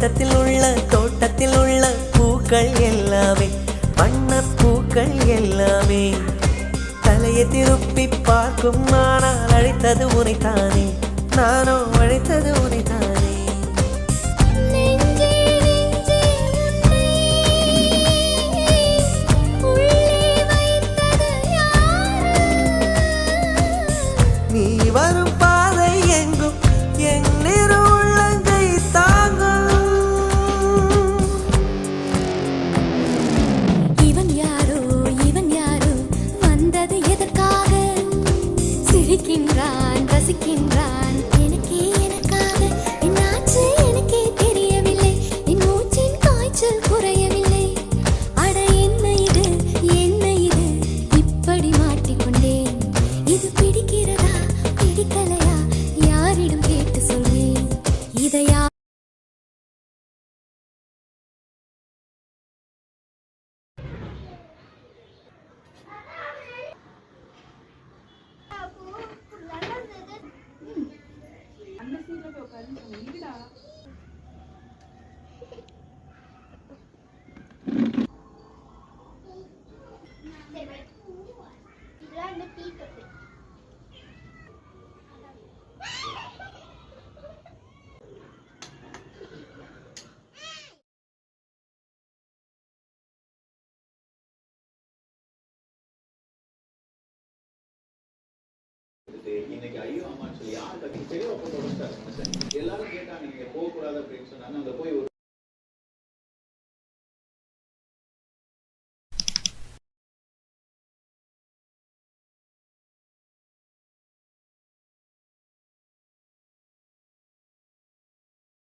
தோட்டத்தில் உள்ள பூக்கள் எல்லாமே வண்ணப்பூக்கள் எல்லாமே தலையை திருப்பி பார்க்கும் நானால் அழைத்தது உனைத்தானே நானோ அழைத்தது உனைத்தானே நீ வரும் பாதை எங்கும் என் நிறு உள்ளங்கை தாங்கும் இவன் யாரோ வந்தது எதற்காக சிரிக்கின்றான் ரசிக்கின்றான் எனக்காக என்னாச்சு எனக்கே தெரியவில்லை என் மூச்சின் காய்ச்சல் குறையவில்லை அட என்ன இது இப்படி மாட்டிக்கொண்டேன் இது பிடிக்கிறதா பிடிக்கலையா யாரிடம் கேட்டு சொல்வேன் இதையா இன்னைக்கு ஐயோ அம்மான்னு சொல்லி யாருக்கு தெரியும் எல்லாரும் கேட்டாங்க நீங்க போக கூடாது அப்படின்னு சொன்னாங்க. அங்க போய்